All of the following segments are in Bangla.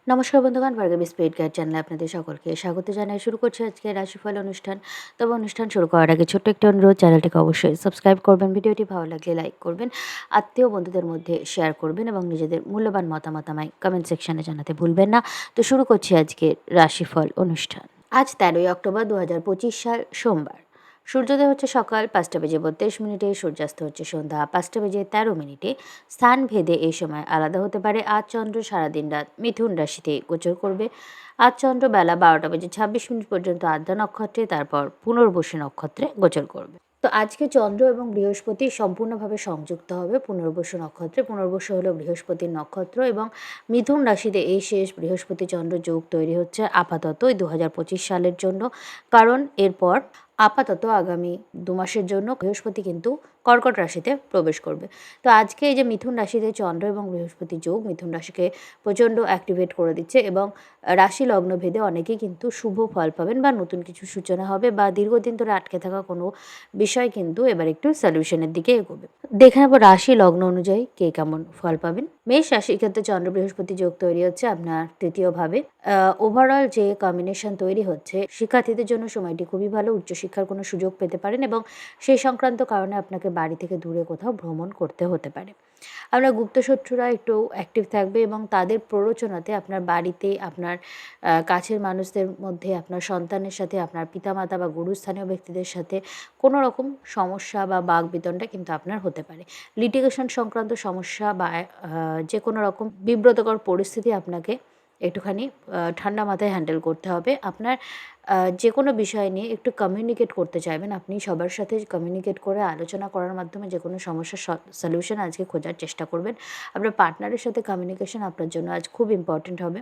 নমস্কার বন্ধুগণ, ভার্গবী স্পিরিট গাইড চ্যানেলে আপনাদের সকলকে স্বাগত জানাই। শুরু করছি আজকে রাশিফল অনুষ্ঠান। তবে অনুষ্ঠান শুরু করার আগে ছোট্ট একটি অনুরোধ, চ্যানেলটিকে অবশ্যই সাবস্ক্রাইব করবেন, ভিডিওটি ভালো লাগলে লাইক করবেন, আত্মীয় বন্ধুদের মধ্যে শেয়ার করবেন এবং নিজেদের মূল্যবান মতামত আমায় কমেন্ট সেকশনে জানাতে ভুলবেন না। তো শুরু করছি আজকে রাশিফল অনুষ্ঠান। আজ 13ই অক্টোবর 2025 সাল, সোমবার। সূর্যোদয় হচ্ছে সকাল 5:32 সূর্যাস্ত হচ্ছে সন্ধ্যা 5:13। স্থান ভেদে এই সময় আলাদা হতে পারে। আজ চন্দ্র সারাদিন রাত মিথুন রাশিতে গোচর করবে। আজ চন্দ্র বেলা 12:26 পর্যন্ত আদ্রা নক্ষত্রে, তারপর পুনর্বসু নক্ষত্রে গোচর করবে। তো আজকে চন্দ্র এবং বৃহস্পতি সম্পূর্ণভাবে সংযুক্ত হবে পুনর্বসু নক্ষত্রে। পুনর্বসু হলো বৃহস্পতির নক্ষত্র এবং মিথুন রাশিতে এই শেষ বৃহস্পতি চন্দ্র যোগ তৈরি হচ্ছে আপাতত 2025 সালের জন্য। কারণ এরপর আপাতত আগামী 2 মাসের জন্য বৃহস্পতি কিন্তু কর্কট রাশিতে প্রবেশ করবে। তো আজকে এই যে মিথুন রাশিতে চন্দ্র এবং বৃহস্পতি যোগ মিথুন রাশিকে প্রচণ্ড অ্যাক্টিভেট করে দিচ্ছে এবং রাশি লগ্ন ভেদে অনেকেই কিন্তু শুভ ফল পাবেন বা নতুন কিছু সূচনা হবে বা দীর্ঘদিন ধরে আটকে থাকা কোনো বিষয় কিন্তু এবার একটু সলিউশনের দিকে এগোবে। দেখে নেব রাশি লগ্ন অনুযায়ী কে কেমন ফল পাবেন। মেষ রাশির ক্ষেত্রে চন্দ্র বৃহস্পতি যোগ তৈরি হচ্ছে আপনার তৃতীয় ভাবে। ওভারঅল যে কম্বিনেশন তৈরি হচ্ছে, শিক্ষার্থীদের জন্য সময়টি খুবই ভালো। উচ্চশিক্ষার কোনো সুযোগ পেতে পারেন এবং সেই সংক্রান্ত কারণে আপনাকে বাড়ি থেকে দূরে কোথাও ভ্রমণ করতে হতে পারে। আপনার গুপ্তশত্রুরা একটু অ্যাক্টিভ থাকবে এবং তাদের প্ররোচনাতে আপনার বাড়িতে, আপনার কাছের মানুষদের মধ্যে, আপনার সন্তানের সাথে, আপনার পিতামাতা বা গুরুস্থানীয় ব্যক্তিদের সাথে কোনো রকম সমস্যা বা বাকবিতণ্ডা কিন্তু আপনার হতে পারে। লিটিগেশন সংক্রান্ত সমস্যা বা যে কোনো রকম বিব্রতকর পরিস্থিতি আপনাকে একটুখানি ঠান্ডা মাথায় হ্যান্ডেল করতে হবে। আপনার যে কোনো বিষয় নিয়ে একটু কমিউনিকেট করতে চাইবেন। আপনি সবার সাথে কমিউনিকেট করে আলোচনা করার মাধ্যমে যে কোনো সমস্যার সলিউশন আজকে খোঁজার চেষ্টা করবেন। আপনার পার্টনারের সাথে কমিউনিকেশন আপনার জন্য আজ খুব ইম্পর্টেন্ট হবে।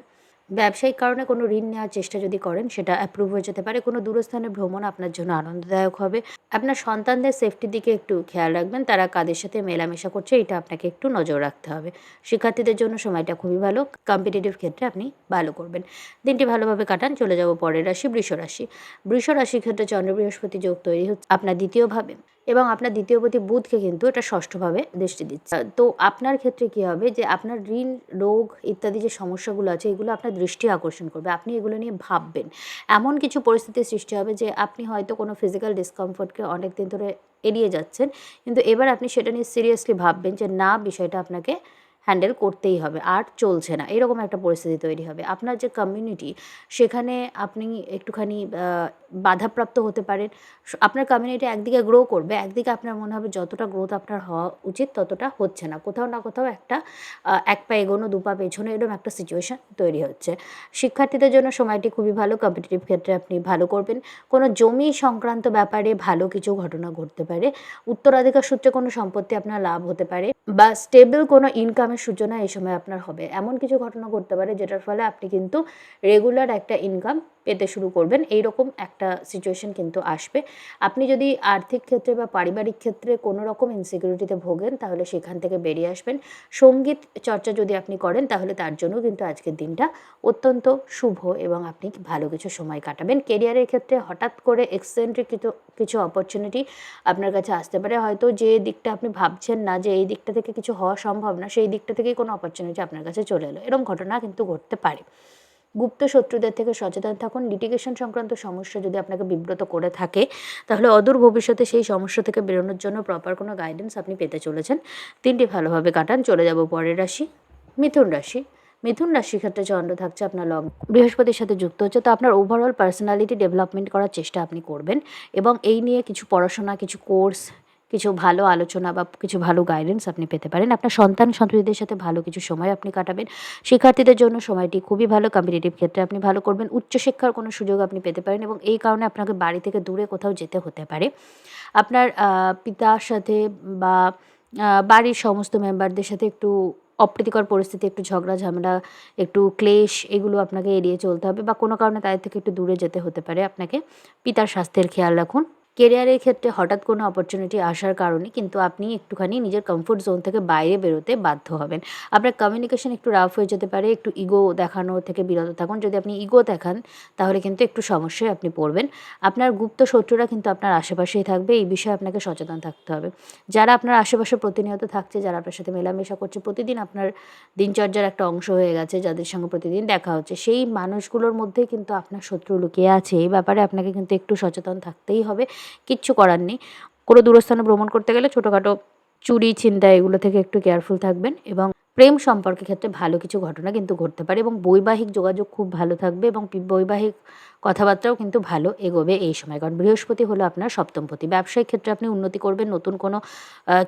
ব্যবসায়িক কারণে কোনো ঋণ নেওয়ার চেষ্টা যদি করেন, সেটা অ্যাপ্রুভ হয়ে যেতে পারে। কোনো দূরস্থানে ভ্রমণ আপনার জন্য আনন্দদায়ক হবে। আপনার সন্তানদের সেফটির দিকে একটু খেয়াল রাখবেন। তারা কাদের সাথে মেলামেশা করছে, এটা আপনাকে একটু নজর রাখতে হবে। শিক্ষার্থীদের জন্য সময়টা খুবই ভালো। কম্পিটিটিভ ক্ষেত্রে আপনি ভালো করবেন। দিনটি ভালোভাবে কাটান। চলে যাব পরের রাশি, বৃষ রাশি। বৃষ রাশির ক্ষেত্রে চন্দ্র বৃহস্পতি যোগ তৈরি হচ্ছে আপনার দ্বিতীয়ভাবে এবং আপনার দ্বিতীয়পতি বুধকে কিন্তু এটা ষষ্ঠভাবে দৃষ্টি দিচ্ছে। তো আপনার ক্ষেত্রে কী হবে, যে আপনার ঋণ, রোগ ইত্যাদি যে সমস্যাগুলো আছে, এগুলো আপনার দৃষ্টি আকর্ষণ করবে। আপনি এগুলো নিয়ে ভাববেন। এমন কিছু পরিস্থিতির সৃষ্টি হবে যে আপনি হয়তো কোনো ফিজিক্যাল ডিসকমফোর্টকে অনেক দিন ধরে এড়িয়ে যাচ্ছেন, কিন্তু এবার আপনি সেটা নিয়ে সিরিয়াসলি ভাববেন যে না, বিষয়টা আপনাকে হ্যান্ডেল করতেই হবে, আর চলছে না, এরকম একটা পরিস্থিতি তৈরি হবে। আপনার যে কমিউনিটি, সেখানে আপনি একটুখানি বাধাপ্রাপ্ত হতে পারেন। আপনার কমিউনিটি একদিকে গ্রো করবে, একদিকে আপনার মনে হবে যতটা গ্রোথ আপনার হওয়া উচিত ততটা হচ্ছে না। কোথাও না কোথাও একটা এক পা এগোনো দু পা পেছনো, এরকম একটা সিচুয়েশান তৈরি হচ্ছে। শিক্ষার্থীদের জন্য সময়টি খুবই ভালো। কম্পিটিটিভ ক্ষেত্রে আপনি ভালো করবেন। কোনো জমি সংক্রান্ত ব্যাপারে ভালো কিছু ঘটনা ঘটতে পারে। উত্তরাধিকার সূত্রে কোনো সম্পত্তি আপনার লাভ হতে পারে বা স্টেবল কোনো ইনকামের সূচনা এই সময় আপনার হবে। এমন কিছু ঘটনা ঘটতে পারে যেটার ফলে আপনি কিন্তু রেগুলার একটা ইনকাম পেতে শুরু করবেন। এইরকম একটা সিচুয়েশন কিন্তু আসবে। আপনি যদি আর্থিক ক্ষেত্রে বা পারিবারিক ক্ষেত্রে কোনো রকম ইনসিকিউরিটিতে ভোগেন, তাহলে সেখান থেকে বেরিয়ে আসবেন। সঙ্গীত চর্চা যদি আপনি করেন, তাহলে তার জন্য কিন্তু আজকের দিনটা অত্যন্ত শুভ এবং আপনি ভালো কিছু সময় কাটাবেন। কেরিয়ারের ক্ষেত্রে হঠাৎ করে এক্সেন্ট্রিক কিছু অপরচুনিটি আপনার কাছে আসতে পারে। হয়তো যে দিকটা আপনি ভাবছেন না যে এই দিকটা থেকে কিছু হওয়া সম্ভব না, সেই দিকটা থেকেই কোনো অপরচুনিটি আপনার কাছে চলে এলো। এরকম ঘটনা কিন্তু ঘটতে পারে। গুপ্ত শত্রুদের থেকে সচেতন থাকুন। লিটিগেশন সংক্রান্ত সমস্যা যদি আপনাকে বিব্রত করে থাকে, তাহলে অদূর ভবিষ্যতে সেই সমস্যা থেকে বেরোনোর জন্য প্রপার কোনো গাইডেন্স আপনি পেতে চলেছেন। দিনটি ভালোভাবে কাটান। চলে যাব পরের রাশি, মিথুন রাশি। মিথুন রাশির ক্ষেত্রে চন্দ্র থাকছে আপনার বৃহস্পতির সাথে যুক্ত হচ্ছে। তো আপনার ওভারঅল পার্সোনালিটি ডেভেলপমেন্ট করার চেষ্টা আপনি করবেন এবং এই নিয়ে কিছু পড়াশোনা, কিছু কোর্স, কিছু ভালো আলোচনা বা কিছু ভালো গাইডেন্স আপনি পেতে পারেন। আপনার সন্তান সন্ততিদের সাথে ভালো কিছু সময় আপনি কাটাবেন। শিক্ষার্থীদের জন্য সময়টি খুবই ভালো। কম্পিটিটিভ ক্ষেত্রে আপনি ভালো করবেন। উচ্চশিক্ষার কোনো সুযোগ আপনি পেতে পারেন এবং এই কারণে আপনাকে বাড়ি থেকে দূরে কোথাও যেতে হতে পারে। আপনার পিতার সাথে বা বাড়ির সমস্ত মেম্বারদের সাথে একটু অপ্রীতিকর পরিস্থিতি, একটু ঝগড়া ঝামেলা, একটু ক্লেশ, এগুলো আপনাকে এড়িয়ে চলতে হবে বা কোনো কারণে তাদের থেকে একটু দূরে যেতে হতে পারে আপনাকে। পিতার স্বাস্থ্যের খেয়াল রাখুন। কেরিয়ারের ক্ষেত্রে হঠাৎ কোনো অপরচুনিটি আসার কারণে কিন্তু আপনি একটুখানি নিজের কমফোর্ট জোন থেকে বাইরে বেরোতে বাধ্য হবেন। আপনার কমিউনিকেশন একটু রাফ হয়ে যেতে পারে, একটু ইগো দেখানো থেকে বিরত থাকুন। যদি আপনি ইগো দেখান তাহলে কিন্তু একটু সমস্যায় আপনি পড়বেন। আপনার গুপ্ত শত্রুরা কিন্তু আপনার আশেপাশেই থাকবে, এই বিষয়ে আপনাকে সচেতন থাকতে হবে। যারা আপনার আশেপাশে প্রতিনিয়ত থাকছে, যারা আপনার সাথে মেলামেশা করছে, প্রতিদিন আপনার দিনচর্যার একটা অংশ হয়ে গেছে, যাদের সঙ্গে প্রতিদিন দেখা হচ্ছে, সেই মানুষগুলোর মধ্যেই কিন্তু আপনার শত্রু লুকিয়ে আছে। এই ব্যাপারে আপনাকে কিন্তু একটু সচেতন থাকতেই হবে। কিচ্ছু করার নেই। কোনো দূরস্থানে ভ্রমণ করতে গেলে ছোটোখাটো চুরি, ছিনতাই এগুলো থেকে একটু কেয়ারফুল থাকবেন এবং প্রেম সম্পর্কের ক্ষেত্রে ভালো কিছু ঘটনা কিন্তু ঘটতে পারে এবং বৈবাহিক যোগাযোগ খুব ভালো থাকবে এবং বৈবাহিক কথাবার্তাও কিন্তু ভালো এগোবে এই সময়। কারণ বৃহস্পতি হলো আপনার সপ্তমপতি। ব্যবসায়িক ক্ষেত্রে আপনি উন্নতি করবেন। নতুন কোনো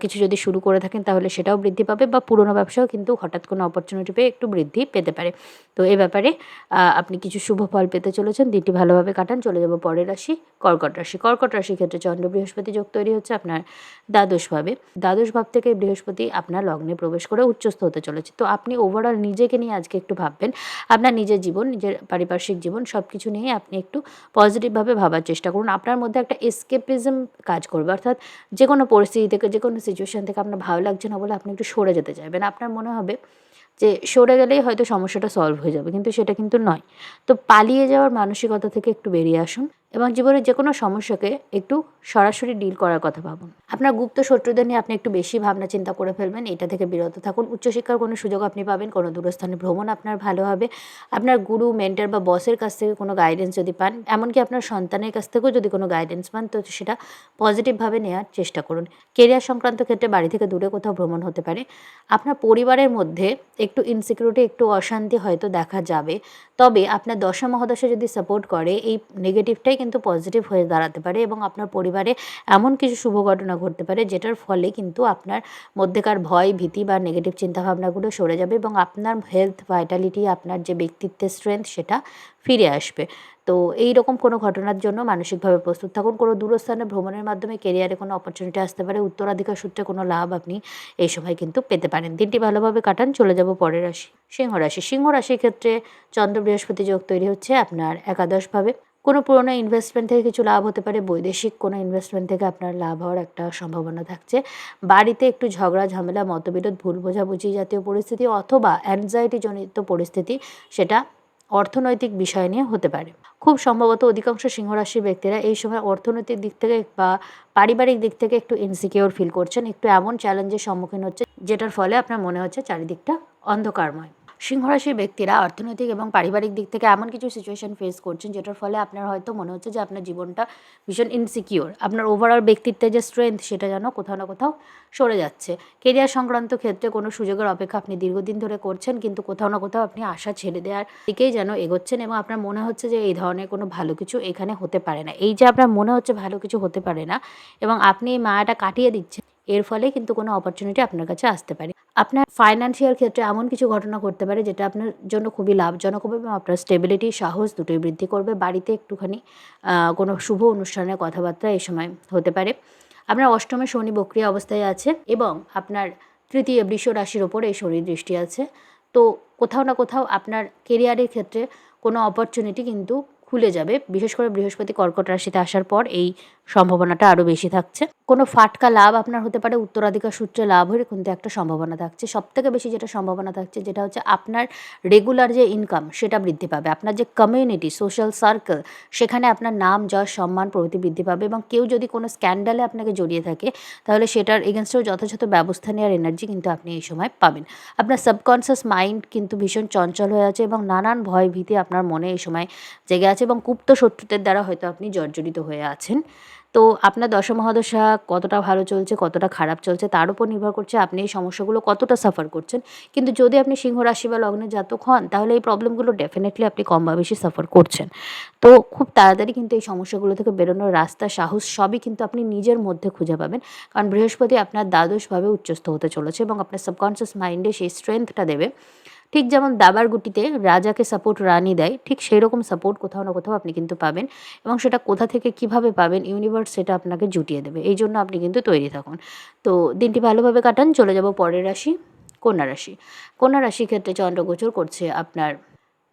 কিছু যদি শুরু করে থাকেন তাহলে সেটাও বৃদ্ধি পাবে বা পুরনো ব্যবসাও কিন্তু হঠাৎ কোনো অপরচুনিটি পেয়ে একটু বৃদ্ধি পেতে পারে। তো এ ব্যাপারে আপনি কিছু শুভ ফল পেতে চলেছেন। দিনটি ভালোভাবে কাটান। চলে যাব পরের রাশি, কর্কট রাশি। কর্কট রাশির ক্ষেত্রে চন্দ্র বৃহস্পতি যোগ তৈরি হচ্ছে আপনার দ্বাদশভাবে। দ্বাদশ ভাব থেকে বৃহস্পতি আপনার লগ্নে প্রবেশ করে উচ্চস্থ হতে চলেছে। তো আপনি ওভারঅল নিজেকে নিয়ে আজকে একটু ভাববেন। আপনার নিজের জীবন, নিজের পারিপার্শ্বিক জীবন সব কিছু নিয়ে আপনি একটু পজিটিভভাবে ভাবার চেষ্টা করুন। আপনার মধ্যে একটা এসকেপিজম কাজ করবে, অর্থাৎ যে কোনো পরিস্থিতি থেকে, যে কোনো সিচুয়েশন থেকে আপনার ভালো লাগছে না বলে আপনি একটু সরে যেতে চাইবেন। আপনার মনে হবে যে সরে গেলেই হয়তো সমস্যাটা সলভ হয়ে যাবে, কিন্তু সেটা কিন্তু নয়। তো পালিয়ে যাওয়ার মানসিকতা থেকে একটু বেরিয়ে আসুন এবং জীবনের যে কোনো সমস্যাকে একটু সরাসরি ডিল করার কথা ভাবুন। আপনার গুপ্ত শত্রুদের নিয়ে আপনি একটু বেশি ভাবনা চিন্তা করে ফেলবেন, এটা থেকে বিরত থাকুন। উচ্চশিক্ষার কোনো সুযোগ আপনি পাবেন, কোনো দূরস্থানে ভ্রমণ আপনার ভালো হবে। আপনার গুরু, মেন্টর বা বসের কাছ থেকে কোনো গাইডেন্স যদি পান, এমনকি আপনার সন্তানের কাছ থেকেও যদি কোনো গাইডেন্স পান, তো সেটা পজিটিভভাবে নেওয়ার চেষ্টা করুন। কেরিয়ার সংক্রান্ত ক্ষেত্রে বাড়ি থেকে দূরে কোথাও ভ্রমণ হতে পারে। আপনার পরিবারের মধ্যে একটু ইনসিকিউরিটি, একটু অশান্তি হয়তো দেখা যাবে। তবে আপনার দশা মহাদশা যদি সাপোর্ট করে, এই নেগেটিভটাই কিন্তু পজিটিভ হয়ে দাঁড়াতে পারে এবং আপনার পরিবারে এমন কিছু শুভ ঘটনা ঘটতে পারে যেটার ফলে কিন্তু আপনার মধ্যেকার ভয়, ভীতি বা নেগেটিভ চিন্তাভাবনাগুলো সরে যাবে এবং আপনার হেলথ, ভাইটালিটি, আপনার যে ব্যক্তিত্বের স্ট্রেংথ সেটা ফিরে আসবে। তো এই রকম কোনো ঘটনার জন্য মানসিকভাবে প্রস্তুত থাকুন। কোনো দূরস্থানে ভ্রমণের মাধ্যমে কেরিয়ারে কোনো অপরচুনিটি আসতে পারে। উত্তরাধিকার সূত্রে কোনো লাভ আপনি এই সময় কিন্তু পেতে পারেন। দিনটি ভালোভাবে কাটান। চলে যাব পরের রাশি, সিংহ রাশি। সিংহ রাশির ক্ষেত্রে চন্দ্র বৃহস্পতি যোগ তৈরি হচ্ছে আপনার একাদশভাবে। কোনো পুরোনো ইনভেস্টমেন্ট থেকে কিছু লাভ হতে পারে। বৈদেশিক কোনো ইনভেস্টমেন্ট থেকে আপনার লাভ হওয়ার একটা সম্ভাবনা থাকছে। বাড়িতে একটু ঝগড়া, ঝামেলা, মতবিরোধ, ভুল বোঝাবুঝি জাতীয় পরিস্থিতি অথবা অ্যাংজাইটিজনিত পরিস্থিতি, সেটা অর্থনৈতিক বিষয় নিয়ে হতে পারে। খুব সম্ভবত অধিকাংশ সিংহ রাশির ব্যক্তিরা এই সময় অর্থনৈতিক দিক থেকে বা পারিবারিক দিক থেকে একটু ইনসিকিউর ফিল করছেন। একটু এমন চ্যালেঞ্জের সম্মুখীন হচ্ছে যেটার ফলে আপনার মনে হচ্ছে চারিদিকটা অন্ধকারময়। সিংহরাশির ব্যক্তিরা অর্থনৈতিক এবং পারিবারিক দিক থেকে এমন কিছু সিচুয়েশন ফেস করছেন যেটার ফলে আপনার হয়তো মনে হচ্ছে যে আপনার জীবনটা ভীষণ ইনসিকিউর। আপনার ওভারঅল ব্যক্তিত্বের যে স্ট্রেংথ সেটা যেন কোথাও না কোথাও সরে যাচ্ছে। কেরিয়ার সংক্রান্ত ক্ষেত্রে কোনো সুযোগের অপেক্ষা আপনি দীর্ঘদিন ধরে করছেন, কিন্তু কোথাও না কোথাও আপনি আশা ছেড়ে দেওয়ার দিকেই যেন এগোচ্ছেন এবং আপনার মনে হচ্ছে যে এই ধরনের কোনো ভালো কিছু এখানে হতে পারে না। এই যে আপনার মনে হচ্ছে ভালো কিছু হতে পারে না এবং আপনি এই মায়াটা কাটিয়ে দিচ্ছেন, এর ফলে কিন্তু কোনো অপরচুনিটি আপনার কাছে আসতে পারে। আপনার ফাইন্যান্সিয়াল ক্ষেত্রে এমন কিছু ঘটনা ঘটতে পারে যেটা আপনার জন্য খুবই লাভজনক হবে এবং আপনার স্টেবিলিটি, সাহস দুটোই বৃদ্ধি করবে। বাড়িতে একটুখানি কোনো শুভ অনুষ্ঠানের কথাবার্তা এই সময় হতে পারে। আপনার অষ্টমে শনি বক্রিয় অবস্থায় আছে এবং আপনার তৃতীয় বৃষ রাশির ওপর এই শনির দৃষ্টি আছে। তো কোথাও না কোথাও আপনার কেরিয়ারের ক্ষেত্রে কোনো অপরচুনিটি কিন্তু খুলে যাবে। বিশেষ করে বৃহস্পতি কর্কট রাশিতে আসার পর এই সম্ভাবনাটা আরও বেশি থাকছে। কোনো ফাটকা লাভ আপনার হতে পারে, উত্তরাধিকার সূত্রে লাভ হয়ে কিন্তু একটা সম্ভাবনা থাকছে। সবথেকে বেশি যেটা সম্ভাবনা থাকছে যেটা হচ্ছে আপনার রেগুলার যে ইনকাম সেটা বৃদ্ধি পাবে। আপনার যে কমিউনিটি, সোশ্যাল সার্কেল, সেখানে আপনার নাম, যশ, সম্মান প্রভৃতি বৃদ্ধি পাবে এবং কেউ যদি কোনো স্ক্যান্ডালে আপনাকে জড়িয়ে থাকে তাহলে সেটার এগেনস্টেও যথাযথ ব্যবস্থা নেওয়ার এনার্জি কিন্তু আপনি এই সময় পাবেন। আপনার সাবকনসিয়াস মাইন্ড কিন্তু ভীষণ চঞ্চল হয়ে আছে এবং নানান ভয়, ভীতি আপনার মনে এই সময় জেগে আছে এবং গুপ্ত শত্রুদের দ্বারা হয়তো আপনি জর্জরিত হয়ে আছেন। তো আপনার দশা মহাদশা কতটা ভালো চলছে, কতটা খারাপ চলছে তার উপর নির্ভর করছে আপনি এই সমস্যাগুলো কতটা সাফার করছেন। কিন্তু যদি আপনি সিংহ রাশি বা লগ্নের জাতক হন তাহলে এই প্রবলেমগুলো ডেফিনেটলি আপনি কম বা বেশি সাফার করছেন। তো খুব তাড়াতাড়ি কিন্তু এই সমস্যাগুলো থেকে বেরোনোর রাস্তা, সাহস সবই কিন্তু আপনি নিজের মধ্যে খুঁজে পাবেন। কারণ বৃহস্পতি আপনার দ্বাদশভাবে উচ্চস্থ হতে চলেছে এবং আপনার সাবকনসিয়াস মাইন্ডে সেই স্ট্রেংথটা দেবে। ঠিক যেমন দাবার গুটিতে রাজাকে সাপোর্ট রানী দেয়, ঠিক সেই রকম সাপোর্ট কোথাও না কোথাও আপনি কিন্তু পাবেন এবং সেটা কোথা থেকে কিভাবে পাবেন ইউনিভার্স সেটা আপনাকে জুটিয়ে দেবে। এই জন্য আপনি কিন্তু তৈরি থাকুন। তো দিনটি ভালোভাবে কাটান। চলে যাব পরের রাশি, কন্যা রাশি। কন্যা রাশির ক্ষেত্রে চন্দ্র গোচর করছে আপনার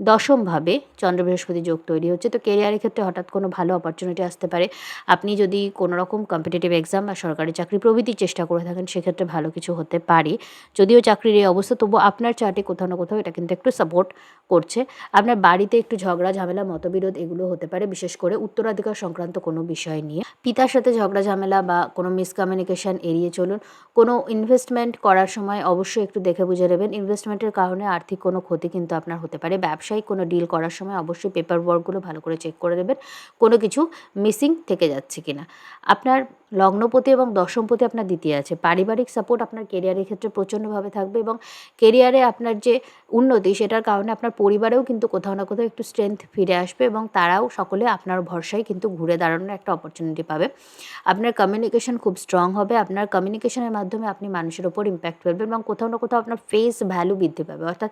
দশমভাবে চন্দ্র বৃহস্পতি যোগ তৈরি হচ্ছে। তো কেরিয়ারের ক্ষেত্রে হঠাৎ কোনো ভালো অপরচুনিটি আসতে পারে। আপনি যদি কোনো রকম কম্পিটিটিভ এক্সাম বা সরকারি চাকরি প্রভৃতির চেষ্টা করে থাকেন, সেক্ষেত্রে ভালো কিছু হতে পারে। যদিও চাকরির এই অবস্থা, তবুও আপনার চার্টে কোথাও না কোথাও এটা কিন্তু একটু সাপোর্ট করছে। আপনার বাড়িতে একটু ঝগড়া ঝামেলা মতবিরোধ এগুলো হতে পারে, বিশেষ করে উত্তরাধিকার সংক্রান্ত কোনো বিষয় নিয়ে। পিতার সাথে ঝগড়া ঝামেলা বা কোনো মিসকমিউনিকেশন এড়িয়ে চলুন। কোনো ইনভেস্টমেন্ট করার সময় অবশ্যই একটু দেখে বুঝে নেবেন। ইনভেস্টমেন্টের কারণে আর্থিক কোনো ক্ষতি কিন্তু আপনার হতে পারে। ব্যবসায়িক কোনো ডিল করার সময় অবশ্যই পেপার ওয়ার্কগুলো ভালো করে চেক করে নেবেন, কোনো কিছু মিসিং থেকে যাচ্ছে কিনা। আপনার লগ্নপতি এবং দশমপতি আপনার দ্বিতীয় আছে। পারিবারিক সাপোর্ট আপনার কেরিয়ারের ক্ষেত্রে প্রচণ্ডভাবে থাকবে, এবং কেরিয়ারে আপনার যে উন্নতি সেটার কারণে আপনার পরিবারেও কিন্তু কোথাও না কোথাও একটু স্ট্রেংথ ফিরে আসবে, এবং তারাও সকলে আপনার ভরসায় কিন্তু ঘুরে দাঁড়ানোর একটা অপরচুনিটি পাবে। আপনার কমিউনিকেশন খুব স্ট্রং হবে। আপনার কমিউনিকেশনের মাধ্যমে আপনি মানুষের ওপর ইম্প্যাক্ট ফেলবেন, এবং কোথাও না কোথাও আপনার ফেস ভ্যালু বৃদ্ধি পাবে। অর্থাৎ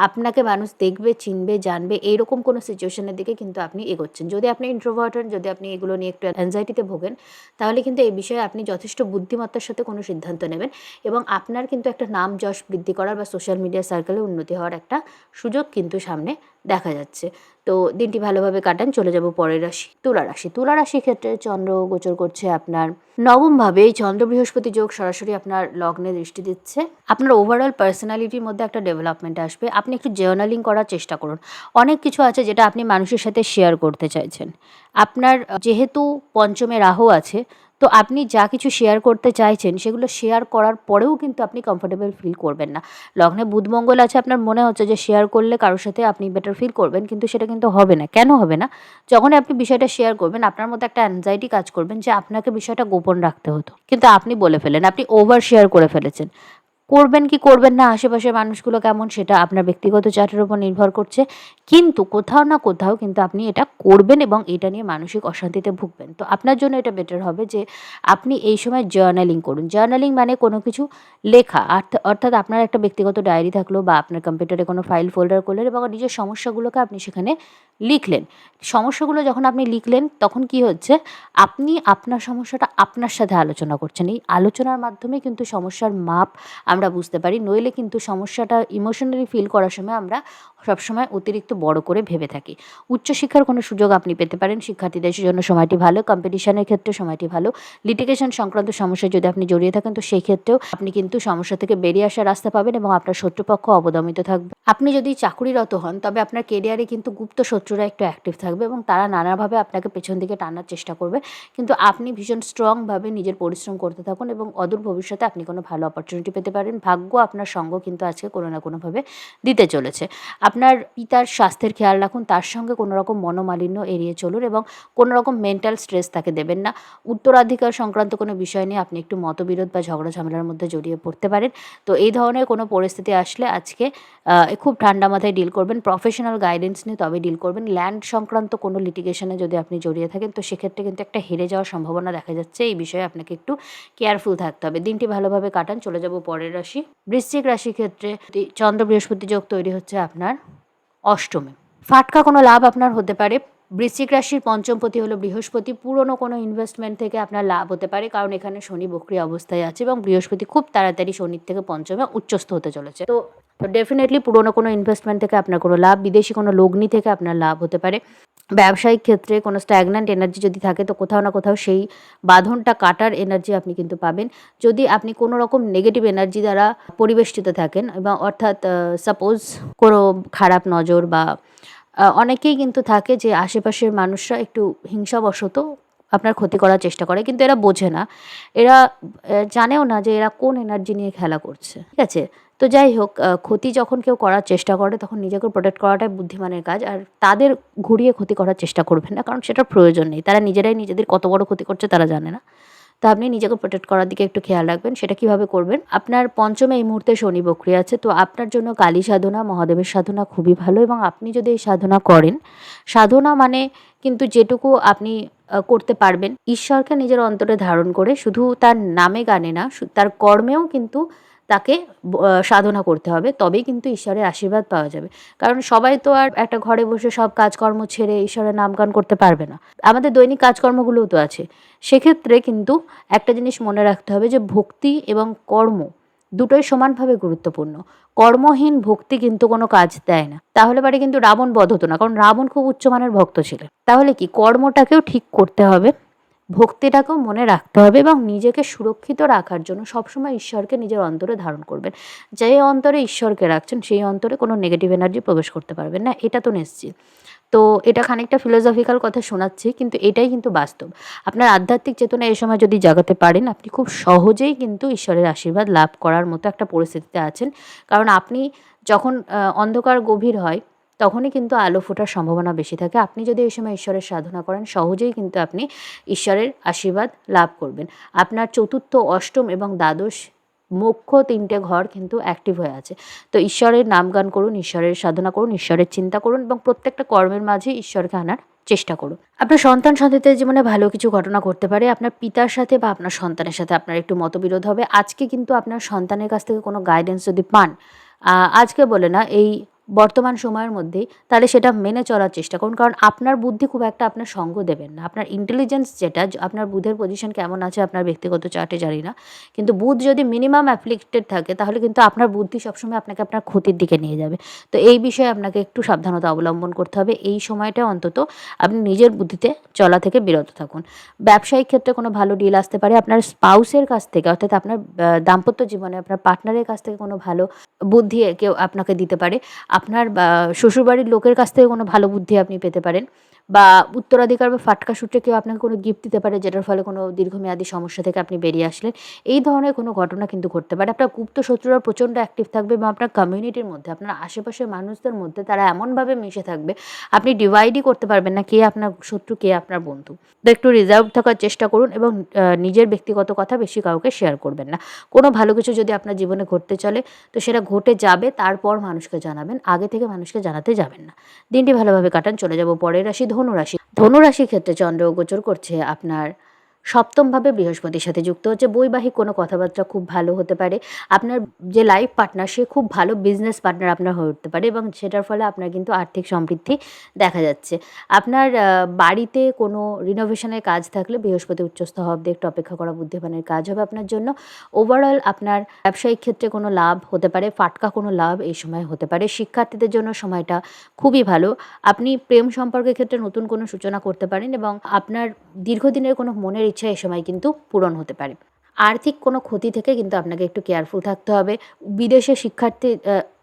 আপনাকে মানুষ দেখবে, চিনবে, জানবে, এইরকম কোনো সিচুয়েশনের দিকে কিন্তু আপনি এগোচ্ছেন। যদি আপনি ইন্ট্রোভার্ট হন, যদি আপনি এগুলো নিয়ে একটু অ্যাংজাইটিতে ভোগেন, তাহলে কিন্তু এই বিষয়ে আপনি যথেষ্ট বুদ্ধিমত্তার সাথে কোনো সিদ্ধান্ত নেবেন, এবং আপনার কিন্তু একটা নাম যশ বৃদ্ধি করার বা সোশ্যাল মিডিয়া সার্কেলে উন্নতি হওয়ার একটা সুযোগ কিন্তু সামনে দেখা যাচ্ছে। তো দিনটি ভালোভাবে কাটান। চলে যাব পরের রাশি, তুলা রাশি। তুলা রাশির ক্ষেত্রে চন্দ্র গোচর করছে আপনার নবমভাবে। এই চন্দ্র বৃহস্পতি যোগ সরাসরি আপনার লগ্নে দৃষ্টি দিচ্ছে। আপনার ওভারঅল পার্সোনালিটির মধ্যে একটা ডেভেলপমেন্ট আসবে। আপনি একটু জার্নালিং করার চেষ্টা করুন। অনেক কিছু আছে যেটা আপনি মানুষের সাথে শেয়ার করতে চাইছেন। আপনার যেহেতু পঞ্চমে রাহু আছে, তো আপনি যা কিছু শেয়ার করতে চাইছেন সেগুলো শেয়ার করার পরেও কিন্তু আপনি কমফোর্টেবল ফিল করবেন না। লগ্নে বুধ মঙ্গল আছে, আপনার মনে হচ্ছে যে শেয়ার করলে কারোর সাথে আপনি বেটার ফিল করবেন, কিন্তু সেটা কিন্তু হবে না। কেন হবে না? যখনই আপনি বিষয়টা শেয়ার করবেন, আপনার মধ্যে একটা অ্যাংজাইটি কাজ করবেন যে আপনাকে বিষয়টা গোপন রাখতে হতো, কিন্তু আপনি বলে ফেলেন, আপনি ওভার শেয়ার করে ফেলেছেন। করবেন কি করবেন না, আশেপাশের মানুষগুলো কেমন, সেটা আপনার ব্যক্তিগত চার্টের উপর নির্ভর করছে। কিন্তু কোথাও না কোথাও কিন্তু আপনি এটা করবেন, এবং এটা নিয়ে মানসিক অশান্তিতে ভুগবেন। তো আপনার জন্য এটা বেটার হবে যে আপনি এই সময় জার্নালিং করুন। জার্নালিং মানে কোনো কিছু লেখা, অর্থাৎ আপনার একটা ব্যক্তিগত ডায়েরি থাকলো, বা আপনার কম্পিউটারে কোনো ফাইল ফোল্ডার করলেন এবং নিজের সমস্যাগুলোকে আপনি সেখানে লিখলেন। সমস্যাগুলো যখন আপনি লিখলেন, তখন কি হচ্ছে, আপনি আপনার সমস্যাটা আপনার সাথে আলোচনা করছেন। এই আলোচনার মাধ্যমে কিন্তু সমস্যার মাপ আমরা বুঝতে পারি। নইলে কিন্তু সমস্যাটা ইমোশনালি ফিল করার সময় আমরা সবসময় অতিরিক্ত বড় করে ভেবে থাকি। উচ্চশিক্ষার কোনো সুযোগ আপনি পেতে পারেন। শিক্ষার্থীদের জন্য সময়টি ভালো। কম্পিটিশনের ক্ষেত্রে সময়টি ভালো। লিটিগেশন সংক্রান্ত সমস্যায় যদি আপনি জড়িয়ে থাকেন, তো সেই ক্ষেত্রেও আপনি কিন্তু সমস্যা থেকে বেরিয়ে আসার রাস্তা পাবেন, এবং আপনার শত্রুপক্ষ অবদমিত থাকবে। আপনি যদি চাকুরিরত হন, তবে আপনার কেরিয়ারে কিন্তু গুপ্ত শত্রুরা একটু অ্যাক্টিভ থাকবে, এবং তারা নানাভাবে আপনাকে পেছন দিকে টানার চেষ্টা করবে। কিন্তু আপনি ভীষণ স্ট্রংভাবে নিজের পরিশ্রম করতে থাকুন, এবং অদূর ভবিষ্যতে আপনি কোনো ভালো অপরচুনিটি পেতে পারেন। ভাগ্য আপনার সঙ্গ কিন্তু আজকে কোনো না কোনোভাবে দিতে চলেছে। আপনার পিতার স্বাস্থ্যের খেয়াল রাখুন। তার সঙ্গে কোনো রকম মনোমালিন্য এড়িয়ে চলুন, এবং কোনো রকম মেন্টাল স্ট্রেস তাকে দেবেন না। উত্তরাধিকার সংক্রান্ত কোনো বিষয় নিয়ে আপনি একটু মতবিরোধ বা ঝগড়া ঝামেলার মধ্যে জড়িয়ে পড়তে পারেন। তো এই ধরনের কোনো পরিস্থিতি আসলে আজকে খুব ঠান্ডা মাথায় ডিল করবেন। প্রফেশনাল গাইডেন্স নিয়ে তবে ডিল করবেন। ল্যান্ড সংক্রান্ত কোনো লিটিগেশনে যদি আপনি জড়িয়ে থাকেন, তো সেক্ষেত্রে কিন্তু একটা হেরে যাওয়ার সম্ভাবনা দেখা যাচ্ছে। এই বিষয়ে আপনাকে একটু কেয়ারফুল থাকতে হবে। দিনটি ভালোভাবে কাটান। চলে যাব পরের রাশি, বৃশ্চিক রাশির ক্ষেত্রে চন্দ্র বৃহস্পতি যোগ তৈরি হচ্ছে আপনার অষ্টমে। ফাটকা কোনো লাভ আপনার হতে পারে। বৃশ্চিক রাশির পঞ্চমপতি হলো বৃহস্পতি। পুরনো কোনো ইনভেস্টমেন্ট থেকে আপনার লাভ হতে পারে, কারণ এখানে শনি বক্রী অবস্থায় আছে, এবং বৃহস্পতি খুব তাড়াতাড়ি শনির থেকে পঞ্চমে উচ্চস্থ হতে চলেছে। তো ডেফিনেটলি পুরনো কোনো ইনভেস্টমেন্ট থেকে আপনার কোনো লাভ, বিদেশি কোনো লগ্নি থেকে আপনার লাভ হতে পারে। ব্যবসায়িক ক্ষেত্রে কোনো স্ট্যাগন্যান্ট এনার্জি যদি থাকে, তো কোথাও না কোথাও সেই বাঁধনটা কাটার এনার্জি আপনি কিন্তু পাবেন। যদি আপনি কোনো রকম নেগেটিভ এনার্জি দ্বারা পরিবেষ্টিত থাকেন, এবং অর্থাৎ সাপোজ কোনো খারাপ নজর বা অনেকেই কিন্তু থাকে যে আশেপাশের মানুষরা একটু হিংসাবশত আপনার ক্ষতি করার চেষ্টা করে, কিন্তু এরা বোঝে না। এরা জানেও না যে এরা কোন এনার্জি নিয়ে খেলা করছে। ঠিক আছে? তো যাই হোক, ক্ষতি যখন কেউ করার চেষ্টা করে, তখন নিজেকে প্রোটেক্ট করাটাই বুদ্ধিমানের কাজ। আর তাদের ঘুরিয়ে ক্ষতি করার চেষ্টা করবেন না, কারণ সেটার প্রয়োজন নেই। তারা নিজেরাই নিজেদের কত বড় ক্ষতি করছে তারা জানে না। তো আপনি নিজেকে প্রোটেক্ট করার দিকে একটু খেয়াল রাখবেন। সেটা কিভাবে করবেন? আপনার পঞ্চমে এই মুহূর্তে শনি বক্রী আছে। তো আপনার জন্য কালী সাধনা, মহাদেবের সাধনা খুবই ভালো, এবং আপনি যদি এই সাধনা করেন, সাধনা মানে কিন্তু যেটুকু আপনি করতে পারবেন, ঈশ্বরকে নিজের অন্তরে ধারণ করে, শুধু তার নামে গানে না, তার কর্মেও কিন্তু তাকে সাধনা করতে হবে। তবেই কিন্তু ঈশ্বরের আশীর্বাদ পাওয়া যাবে। কারণ সবাই তো আর একটা ঘরে বসে সব কাজকর্ম ছেড়ে ঈশ্বরের নামগান করতে পারবে না। আমাদের দৈনিক কাজকর্মগুলোও তো আছে। সেক্ষেত্রে কিন্তু একটা জিনিস মনে রাখতে হবে যে ভক্তি এবং কর্ম দুটোই সমানভাবে গুরুত্বপূর্ণ। কর্মহীন ভক্তি কিন্তু কোনো কাজ দেয় না। তাহলে পরে কিন্তু রাবণ বধ হতো না, কারণ রাবণ খুব উচ্চমানের ভক্ত ছিলেন। তাহলে কি কর্মটাকেও ঠিক করতে হবে, ভক্তিটাকেও মনে রাখতে হবে এবং নিজেকে সুরক্ষিত রাখার জন্য সবসময় ঈশ্বরকে নিজের অন্তরে ধারণ করবেন। যে অন্তরে ঈশ্বরকে রাখছেন সেই অন্তরে কোনো নেগেটিভ এনার্জি প্রবেশ করতে পারবেন না, এটা তো নিশ্চিত। তো এটা খানিকটা ফিলোসফিক্যাল কথা শোনাচ্ছি, কিন্তু এটাই কিন্তু বাস্তব। আপনার আধ্যাত্মিক চেতনা এই সময় যদি জাগাতে পারেন, আপনি খুব সহজেই কিন্তু ঈশ্বরের আশীর্বাদ লাভ করার মতো একটা পরিস্থিতিতে আছেন। কারণ আপনি যখন অন্ধকার গভীর হয়, তখনই কিন্তু আলো ফোটার সম্ভাবনা বেশি থাকে। আপনি যদি এই সময় ঈশ্বরের সাধনা করেন, সহজেই কিন্তু আপনি ঈশ্বরের আশীর্বাদ লাভ করবেন। আপনার চতুর্থ, অষ্টম এবং দ্বাদশ মুখ্য ৩টে ঘর কিন্তু অ্যাক্টিভ হয়ে আছে। তো ঈশ্বরের নামগান করুন, ঈশ্বরের সাধনা করুন, ঈশ্বরের চিন্তা করুন এবং প্রত্যেকটা কর্মের মাঝে ঈশ্বরকে আনার চেষ্টা করুন। আপনার সন্তানদের জীবনে ভালো কিছু ঘটনা ঘটতে পারে। আপনার পিতার সাথে বা আপনার সন্তানের সাথে আপনার একটু মতবিরোধ হবে। আজকে কিন্তু আপনার সন্তানের কাছ থেকে কোনো গাইডেন্স যদি পান, আজকে বলে না, এই বর্তমান সময়ের মধ্যেই, তাহলে সেটা মেনে চলার চেষ্টা করুন। কারণ আপনার বুদ্ধি খুব একটা আপনার সঙ্গ দেবেন না। আপনার ইন্টেলিজেন্স যেটা, আপনার বুধের পজিশন কেমন আছে আপনার ব্যক্তিগত চার্টে জানি না। কিন্তু বুধ যদি মিনিমাম অ্যাফ্লিক্টেড থাকে, তাহলে কিন্তু আপনার বুদ্ধি সবসময় আপনাকে আপনার ক্ষতির দিকে নিয়ে যাবে। তো এই বিষয়ে আপনাকে একটু সাবধানতা অবলম্বন করতে হবে। এই সময়টা অন্তত আপনি নিজের বুদ্ধিতে চলা থেকে বিরত থাকুন। ব্যবসায়িক ক্ষেত্রে কোনো ভালো ডিল আসতে পারে। আপনার স্পাউসের কাছ থেকে, অর্থাৎ আপনার দাম্পত্য জীবনে আপনার পার্টনারের কাছ থেকে কোনো ভালো বুদ্ধি কেউ আপনাকে দিতে পারে। আপনার শ্বশুরবাড়ির লোকের কাছ থেকে কোনো ভালো বুদ্ধি আপনি পেতে পারেন, বা উত্তরাধিকার বা ফাটকা সূত্রে কেউ আপনাকে কোনো গিফট দিতে পারে, যেটার ফলে কোনো দীর্ঘমেয়াদী সমস্যা থেকে আপনি বেরিয়ে আসলেন। এই ধরনের কোনো ঘটনা কিন্তু ঘটতে পারে। আপনার গুপ্ত শত্রুরা প্রচণ্ড অ্যাক্টিভ থাকবে এবং আপনার কমিউনিটির মধ্যে, আপনার আশেপাশের মানুষদের মধ্যে তারা এমনভাবে মিশে থাকবে, আপনি ডিভাইডই করতে পারবেন না কে আপনার শত্রু, কে আপনার বন্ধু। তো একটু রিজার্ভ থাকার চেষ্টা করুন এবং নিজের ব্যক্তিগত কথা বেশি কাউকে শেয়ার করবেন না। কোনো ভালো কিছু যদি আপনার জীবনে ঘটতে চলে, তো সেটা ঘটে যাবে, তারপর মানুষকে জানাবেন, আগে থেকে মানুষকে জানাতে যাবেন না। দিনটি ভালোভাবে কাটান। চলে যাব পরের রাশি, ধনুরাশি। ধনুরাশির ক্ষেত্রে চন্দ্র গোচর করছে আপনার সপ্তমভাবে, বৃহস্পতির সাথে যুক্ত হচ্ছে। বৈবাহিক কোনো কথাবার্তা খুব ভালো হতে পারে। আপনার যে লাইফ পার্টনার, সে খুব ভালো বিজনেস পার্টনার আপনার হয়ে উঠতে পারে এবং সেটার ফলে আপনার কিন্তু আর্থিক সমৃদ্ধি দেখা যাচ্ছে। আপনার বাড়িতে কোনো রিনোভেশনের কাজ থাকলে বৃহস্পতি উচ্চস্থ হওয়া অবধি একটু অপেক্ষা করা বুদ্ধিমানের কাজ হবে আপনার জন্য। ওভারঅল আপনার ব্যবসায়িক ক্ষেত্রে কোনো লাভ হতে পারে, ফাটকা কোনো লাভ এই সময় হতে পারে। শিক্ষার্থীদের জন্য সময়টা খুবই ভালো। আপনি প্রেম সম্পর্কের ক্ষেত্রে নতুন কোনো সূচনা করতে পারেন এবং আপনার দীর্ঘদিনের কোনো মনের ইচ্ছা এই সময় কিন্তু পূরণ হতে পারে। আর্থিক কোনো ক্ষতি থেকে কিন্তু আপনাকে একটু কেয়ারফুল থাকতে হবে। বিদেশে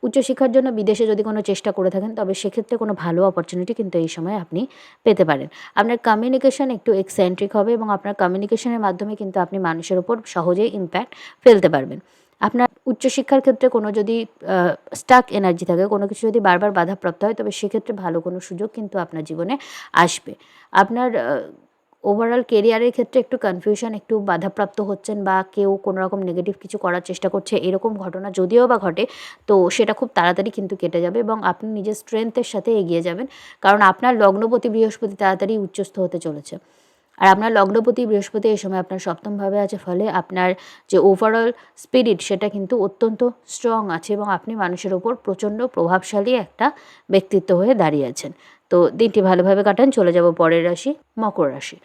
উচ্চশিক্ষার জন্য বিদেশে যদি কোনো চেষ্টা করে থাকেন, তবে সেক্ষেত্রে কোনো ভালো অপরচুনিটি কিন্তু এই সময় আপনি পেতে পারেন। আপনার কমিউনিকেশন একটু এক্সেন্ট্রিক হবে এবং আপনার কমিউনিকেশনের মাধ্যমে কিন্তু আপনি মানুষের উপর সহজেই ইমপ্যাক্ট ফেলতে পারবেন। আপনার উচ্চশিক্ষার ক্ষেত্রে কোনো যদি স্টাক এনার্জি থাকে, কোনো কিছু যদি বারবার বাধাপ্রাপ্ত হয়, তবে সেক্ষেত্রে ভালো কোনো সুযোগ কিন্তু আপনার জীবনে আসবে। আপনার ওভারঅল কেরিয়ারের ক্ষেত্রে একটু কনফিউশন, একটু বাধাপ্রাপ্ত হচ্ছেন বা কেউ কোনো রকম নেগেটিভ কিছু করার চেষ্টা করছে, এরকম ঘটনা যদিও বা ঘটে, তো সেটা খুব তাড়াতাড়ি কিন্তু কেটে যাবে এবং আপনি নিজের স্ট্রেংথের সাথে এগিয়ে যাবেন। কারণ আপনার লগ্নপতি বৃহস্পতি তাড়াতাড়ি উচ্চস্থ হতে চলেছে। আর আপনার লগ্নপতি বৃহস্পতি এই সময় আপনার সপ্তমভাবে আছে, ফলে আপনার যে ওভারঅল স্পিরিট, সেটা কিন্তু অত্যন্ত স্ট্রং আছে এবং আপনি মানুষের ওপর প্রচণ্ড প্রভাবশালী একটা ব্যক্তিত্ব হয়ে দাঁড়িয়ে আছেন। তো দিনটি ভালোভাবে কাটান। চলে যাব পরের রাশি, মকর রাশি।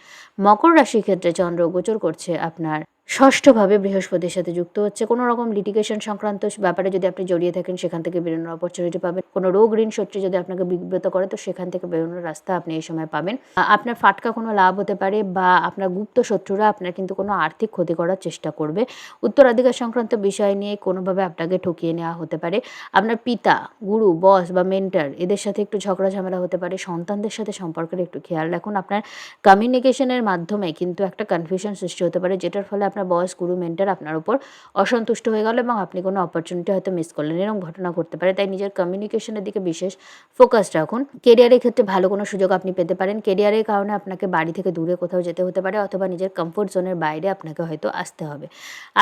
মকর রাশির ক্ষেত্রে চন্দ্র গোচর করছে আপনার ষষ্ঠভাবে, বৃহস্পতির সাথে যুক্ত হচ্ছে। কোনো রকম লিটিগেশন সংক্রান্ত ব্যাপারে যদি আপনি জড়িয়ে থাকেন, সেখান থেকে বেরোনোর অপরচুনিটি পাবেন। কোনো রোগ ঋণ সূত্রে যদি আপনাকে বিব্রত করে, তো সেখান থেকে বেরোনোর রাস্তা আপনি এই সময় পাবেন। আপনার ফাটকা কোনো লাভ হতে পারে বা আপনার গুপ্ত শত্রুরা আপনার কিন্তু কোনো আর্থিক ক্ষতি করার চেষ্টা করবে। উত্তরাধিকার সংক্রান্ত বিষয় নিয়ে কোনোভাবে আপনাকে ঠকিয়ে নেওয়া হতে পারে। আপনার পিতা, গুরু, বস বা মেন্টর, এদের সাথে একটু ঝগড়া ঝামেলা হতে পারে। সন্তানদের সাথে সম্পর্কের একটু খেয়াল রাখুন। আপনার কমিউনিকেশনের মাধ্যমে কিন্তু একটা কনফিউশন সৃষ্টি হতে পারে, যেটার ফলে আপনার বস, গুরু, মেন্টর আপনার উপর অসন্তুষ্ট হয়ে গেল এবং আপনি কোনো অপরচুনিটি হয়তো মিস করলেন, এরকম ঘটনা ঘটতে পারে। তাই নিজের কমিউনিকেশনের দিকে বিশেষ ফোকাস রাখুন। কেরিয়ারের ক্ষেত্রে ভালো কোনো সুযোগ আপনি পেতে পারেন। কেরিয়ারের কারণে আপনাকে বাড়ি থেকে দূরে কোথাও যেতে হতে পারে, অথবা নিজের কমফোর্ট জোনের বাইরে আপনাকে হয়তো আসতে হবে।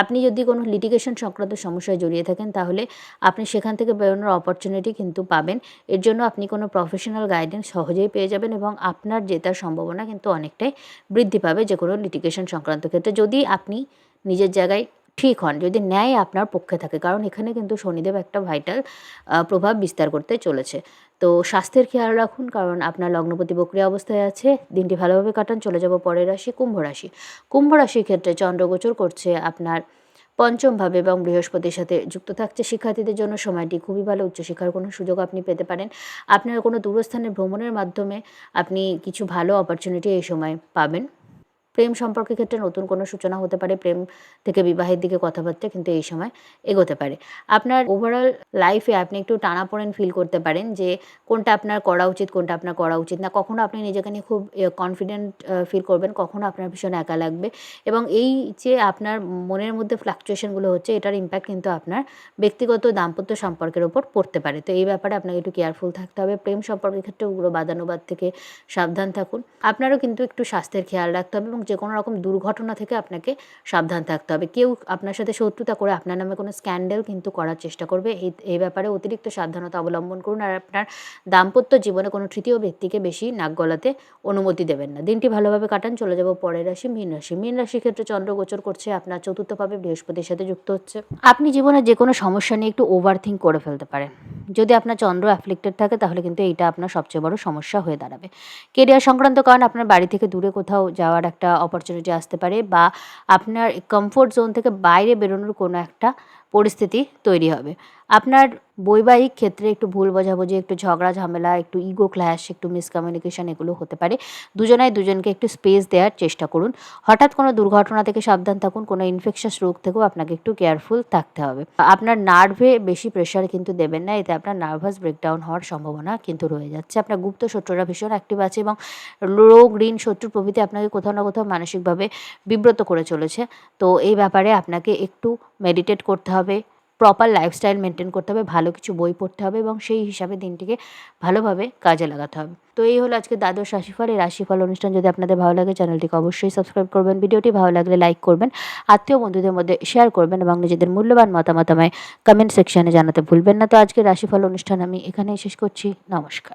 আপনি যদি কোনো লিটিগেশন সংক্রান্ত সমস্যায় জড়িয়ে থাকেন, তাহলে আপনি সেখান থেকে বেরোনোর অপরচুনিটি কিন্তু পাবেন। এর জন্য আপনি কোনো প্রফেশনাল গাইডেন্স সহজেই পেয়ে যাবেন এবং আপনার জেতার সম্ভাবনা কিন্তু অনেকটাই বৃদ্ধি পাবে যে কোনো লিটিগেশন সংক্রান্ত ক্ষেত্রে, যদি আপনি নিজের জায়গায় ঠিক হন, যদি ন্যায় আপনার পক্ষে থাকে। কারণ এখানে কিন্তু শনিদেব একটা ভাইটাল প্রভাব বিস্তার করতে চলেছে। তো স্বাস্থ্যের খেয়াল রাখুন, কারণ আপনার লগ্নপতি বক্রী অবস্থায় আছে। দিনটি ভালোভাবে কাটান। চলে যাব পরের রাশি, কুম্ভ রাশি। কুম্ভ রাশির ক্ষেত্রে চন্দ্র গোচর করছে আপনার পঞ্চমভাবে এবং বৃহস্পতির সাথে যুক্ত থাকছে। শিক্ষার্থীদের জন্য সময়টি খুবই ভালো। উচ্চশিক্ষার কোনো সুযোগ আপনি পেতে পারেন। আপনার কোনো দূরস্থানে ভ্রমণের মাধ্যমে আপনি কিছু ভালো অপরচুনিটি এই সময় পাবেন। প্রেম সম্পর্কের ক্ষেত্রে নতুন কোনো সূচনা হতে পারে। প্রেম থেকে বিবাহের দিকে কথাবার্তা কিন্তু এই সময় এগোতে পারে। আপনার ওভারঅল লাইফে আপনি একটু টানাপোড়েন ফিল করতে পারেন যে কোনটা আপনার করা উচিত, কোনটা আপনার করা উচিত না। কখনো আপনি নিজেকে নিয়ে খুব কনফিডেন্ট ফিল করবেন, কখনো আপনার ভীষণ একা লাগবে এবং এই যে আপনার মনের মধ্যে ফ্লাকচুয়েশনগুলো হচ্ছে, এটার ইম্প্যাক্ট কিন্তু আপনার ব্যক্তিগত দাম্পত্য সম্পর্কের ওপর পড়তে পারে। তো এই ব্যাপারে আপনাকে একটু কেয়ারফুল থাকতে হবে। প্রেম সম্পর্কের ক্ষেত্রে উগ্র বাদানুবাদ থেকে সাবধান থাকুন। আপনারও কিন্তু একটু স্বাস্থ্যের খেয়াল রাখতে হবে এবং যেকোনো রকম দুর্ঘটনা থেকে আপনাকে সাবধান থাকতে হবে। কেউ আপনার সাথে শত্রুতা করে আপনার নামে কোনো স্ক্যান্ডাল কিন্তু করার চেষ্টা করবে। এই ব্যাপারে অতিরিক্ত সাবধানতা অবলম্বন করুন আর আপনার দাম্পত্য জীবনে কোনো তৃতীয় ব্যক্তিকে বেশি নাক গলাতে অনুমতি দেবেন না। দিনটি ভালোভাবে কাটান। চলে যাব পরের রাশি, মীন রাশি। মীন রাশির ক্ষেত্রে চন্দ্র গোচর করছে, আপনার চতুর্থভাবে বৃহস্পতির সাথে যুক্ত হচ্ছে। আপনি জীবনে যেকোনো সমস্যা নিয়ে একটু ওভার থিঙ্ক করে ফেলতে পারেন। যদি আপনার চন্দ্র অ্যাফ্লিক্টেড থাকে তাহলে কিন্তু এইটা আপনার সবচেয়ে বড় সমস্যা হয়ে দাঁড়াবে। কেরিয়ার সংক্রান্ত কারণে আপনার বাড়ি থেকে দূরে কোথাও যাওয়ার একটা অপরচুনিটি আসতে পারে বা আপনার কমফোর্ট জোন থেকে বাইরে বেরোনোর কোনো একটা পরিস্থিতি তৈরি হবে। আপনার বৈবাহিক ক্ষেত্রে একটু ভুল বোঝাবুঝি, একটু ঝগড়া ঝামেলা, একটু ইগো ক্ল্যাশ, একটু মিসকমিউনিকেশন এগুলো হতে পারে। দুজনাই দুজনকে একটু স্পেস দেওয়ার চেষ্টা করুন। হঠাৎ কোনো দুর্ঘটনা থেকে সাবধান থাকুন। কোনো ইনফেকশাস রোগ থেকেও আপনাকে একটু কেয়ারফুল থাকতে হবে। আপনার নার্ভে বেশি প্রেশার কিন্তু দেবেন না, এতে আপনার নার্ভাস ব্রেকডাউন হওয়ার সম্ভাবনা কিন্তু রয়ে যাচ্ছে। আপনার গুপ্ত শত্রুরা ভীষণ অ্যাক্টিভ আছে এবং রোগ, ঋণ, শত্রু প্রভৃতি আপনাকে কোথাও না কোথাও মানসিকভাবে বিব্রত করে চলেছে। তো এই ব্যাপারে আপনাকে একটু মেডিটেট করতে হবে, প্রপার লাইফস্টাইল মেনটেন করতে হবে, ভালো কিছু বই পড়তে হবে এবং সেই হিসাবে দিনটিকে ভালোভাবে কাজে লাগাতে হবে। তো এই হলো আজকে দ্বাদশ রাশিফল। এই রাশিফল অনুষ্ঠান যদি আপনাদের ভালো লাগে চ্যানেলটিকে অবশ্যই সাবস্ক্রাইব করবেন। ভিডিওটি ভালো লাগলে লাইক করবেন, আত্মীয় বন্ধুদের মধ্যে শেয়ার করবেন এবং নিজেদের মূল্যবান মতামত আমায় কমেন্ট সেকশনে জানাতে ভুলবেন না। তো আজকের রাশিফল অনুষ্ঠান আমি এখানেই শেষ করছি। নমস্কার।